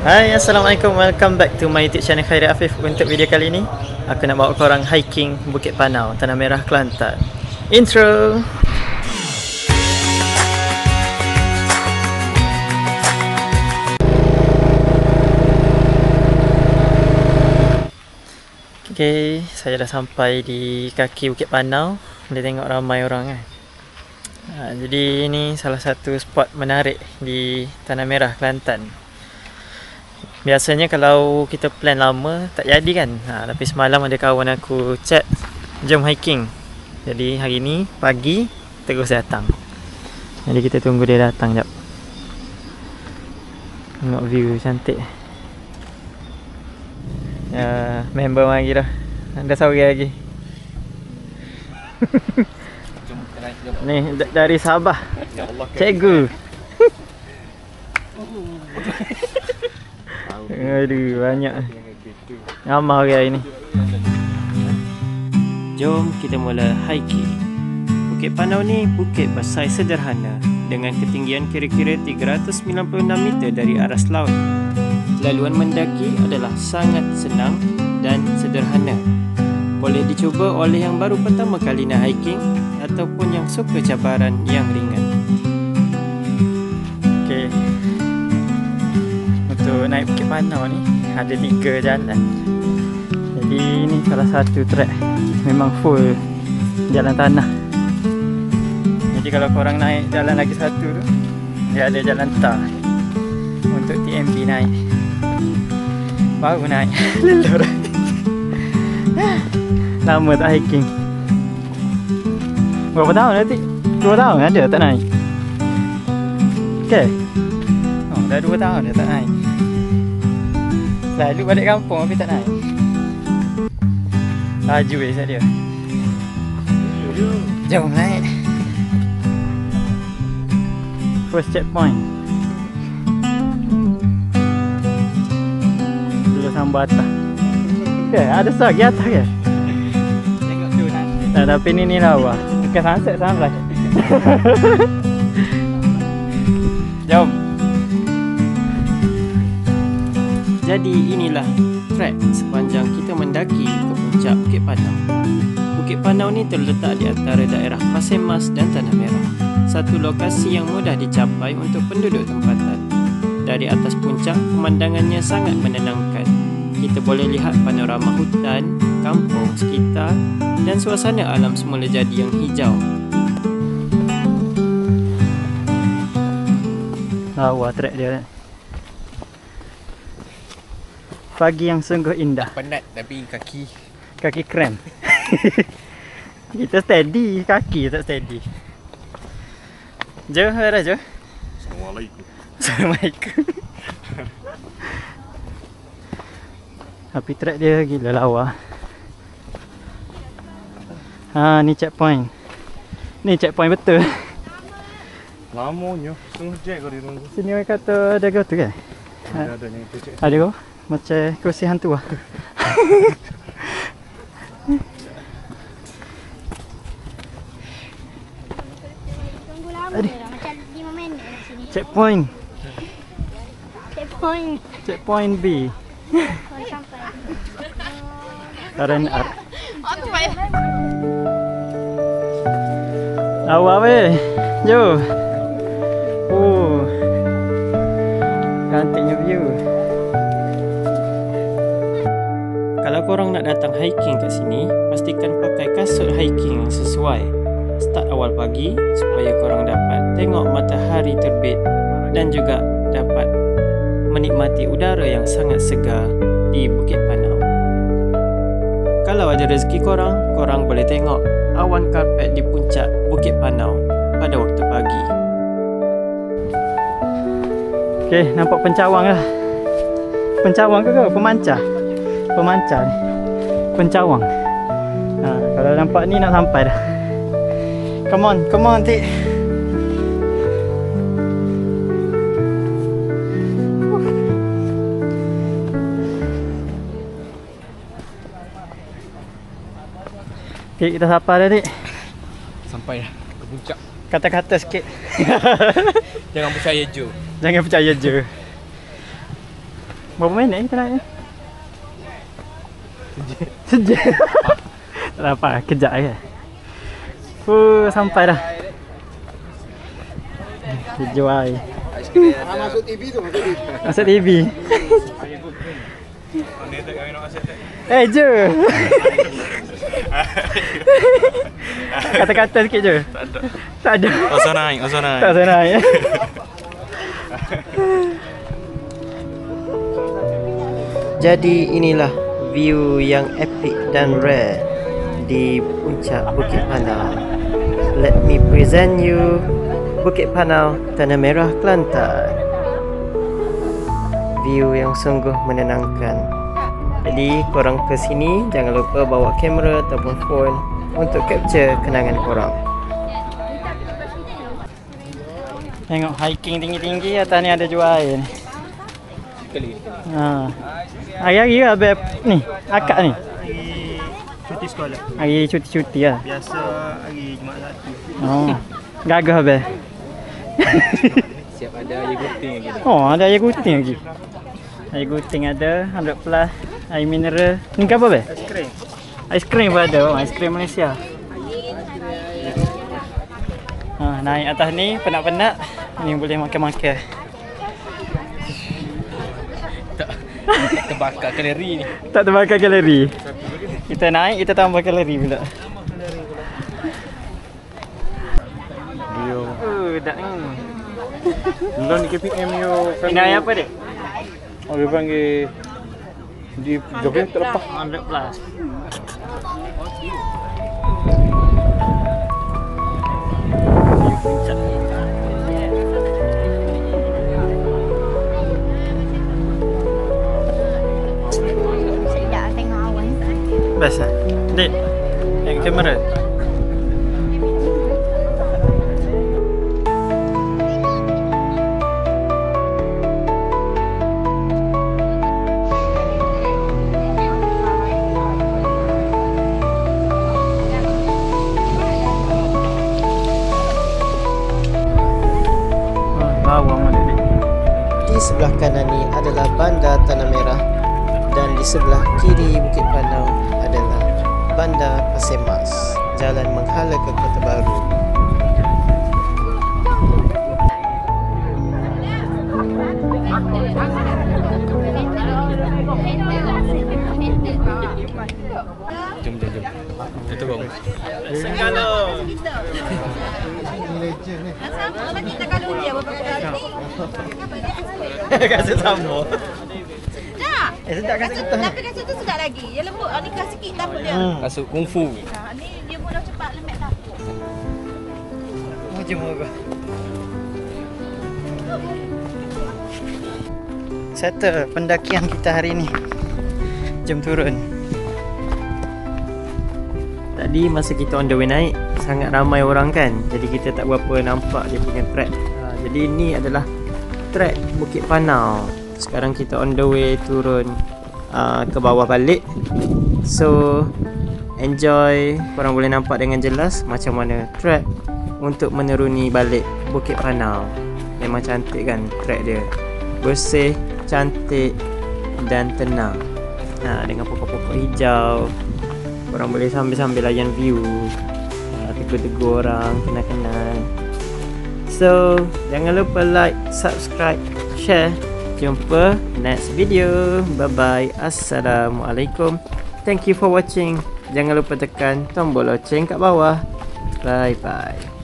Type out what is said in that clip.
Hai, Assalamualaikum. Welcome back to my YouTube channel Khairi Afif. Untuk video kali ni, aku nak bawa korang hiking Bukit Panau, Tanah Merah, Kelantan. Intro. Okay, saya dah sampai di kaki Bukit Panau. Boleh tengok ramai orang kan. Jadi ini salah satu spot menarik di Tanah Merah, Kelantan. Biasanya kalau kita plan lama tak jadi kan. Tapi semalam ada kawan aku chat, jom hiking. Jadi hari ni pagi terus datang. Jadi kita tunggu dia datang jap. Tengok view cantik. Member lagi dah. Ada sore lagi. Ni dari Sabah. Ya Allah, cikgu. Aduh, banyak. Ramai orang hari ni. Jom kita mula hiking. Bukit Panau ni bukit besar sederhana dengan ketinggian kira-kira 396 meter dari aras laut. Laluan mendaki adalah sangat senang dan sederhana. Boleh dicuba oleh yang baru pertama kali nak hiking ataupun yang suka cabaran yang ringan. Okey. Untuk naik Bukit Panau ni ada 3 jalan. Jadi ini salah satu trek. Memang full jalan tanah. Jadi kalau korang naik jalan lagi satu tu, dia ada jalan tar untuk TMB naik. Baru naik lelur. Lama tak hiking. Berapa tahun nanti? 2 tahun ada tak naik? Okay. Oh, dah 2 tahun dah tak naik. Lalu balik kampung tapi tak naik. Laju dia. Jom naik. First checkpoint. Dulu sambar atas. Okay, ada lagi atas ke? Tengok tu nanti. Tapi ni lawa. Bukan sunset sunrise. Jom. Jadi inilah trek sepanjang kita mendaki ke puncak Bukit Panau. Bukit Panau ni terletak di antara daerah Pasir Mas dan Tanah Merah. Satu lokasi yang mudah dicapai untuk penduduk tempatan. Dari atas puncak, pemandangannya sangat menenangkan. Kita boleh lihat panorama hutan, kampung sekitar dan suasana alam semula jadi yang hijau. Lawa trek dia kan. Pagi yang sungguh indah. Penat tapi kaki krem. Kita steady, kaki tak steady. Jo, ada Jo. Assalamualaikum. Assalamualaikum. Tapi trek dia gila lawa. Ni checkpoint. Ni checkpoint betul. Lamanya, setengah jam kau ditunggu. Sini orang kata ada kau tu kan? Ada ni tu cek. Ada kau? Macam kerusi hantu lah. Tunggu lama lah, macam 5 minit kat sini. Checkpoint. Checkpoint B. Kau sampai. Karen R. Awak weh. Jo. Cantiknya view. Kalau korang nak datang hiking kat sini, pastikan pakai kasut hiking yang sesuai. Start awal pagi supaya korang dapat tengok matahari terbit dan juga dapat menikmati udara yang sangat segar di Bukit Panau. Kalau ada rezeki korang boleh tengok awan karpet di puncak Bukit Panau pada waktu pagi. Okey, nampak pencawang lah. Pencawang ke kau? Pemancar ni. Pencawang. Kalau nampak ni nak sampai dah. Come on, Tik. Tik, kita sampai dah, Tik. Sampai dah ke puncak. Kata-kata sikit. Jangan percaya je. Jangan percaya je. Berapa minit kita nak? Sejam. Tak apa, kejap je. Sampai dah. Dijual. Masuk TV tu, masuk TV. Masuk TV. Je. Kata-kata sikit je. Tak ada. Osor naik. Tak usah naik. Jadi inilah view yang epic dan rare di puncak Bukit Panau. Let me present you Bukit Panau, Tanah Merah, Kelantan. View yang sungguh menenangkan. Jadi korang ke sini jangan lupa bawa kamera ataupun phone untuk capture kenangan korang. Tengok hiking tinggi-tinggi, atas ni ada jual air ni. Hari-hari lah Beb ni, akak ni. Cuti sekolah. Hari cuti-cuti lah. Biasa hari Jumaat Sabtu. Gagah Beb. Siap ada air gunting lagi. Ada air gunting lagi. Air gunting ada, 100 plus. Air mineral. Ni apa Beb? Aiskrim. Aiskrim pun ada, aiskrim Malaysia. Naik atas ni, penat-penat. Ni boleh makan-makan. Terbakar kalori ni. Tak terbakar kalori. Kita naik, kita tambah kalori pula. Dia. Dak ni. Belum di KPM yo. Ini air apa dia? Oh, dia panggil di gabe terlepas. 100 plus. Sedap tengok awan. Best lah. Dek, tengok kamera. Di sebelah kanan ni adalah Bandar Tanah Merah dan di sebelah kiri Bukit Panau adalah Bandar Pasir Mas, jalan menghala ke Kota Baru. Jom. Kita bang. Segala. Kita kalau dia berapa kali? Kasih sambal. Tak. Sedap kasih kita. Tapi kasut tu sedap lagi. Dia lembut. Ni keras sikit tak apa dia. Kasut kungfu. Ni dia pun dah cepat lembek tak. Jom aku. Settle pendakian kita hari ni. Jom turun. Tadi masa kita on the way naik, sangat ramai orang kan. Jadi kita tak berapa nampak dia punya track. Jadi ni adalah track Bukit Panau. Sekarang kita on the way turun ke bawah balik. So enjoy. Korang boleh nampak dengan jelas macam mana track untuk menuruni balik Bukit Panau. Memang cantik kan track dia. Bersih, cantik dan tenang. Dengan pokok-pokok hijau. Korang boleh sambil-sambil layan view, tegur-tegur orang, kenal-kenal. So, jangan lupa like, subscribe, share. Jumpa next video. Bye-bye. Assalamualaikum. Thank you for watching. Jangan lupa tekan tombol loceng kat bawah. Bye-bye.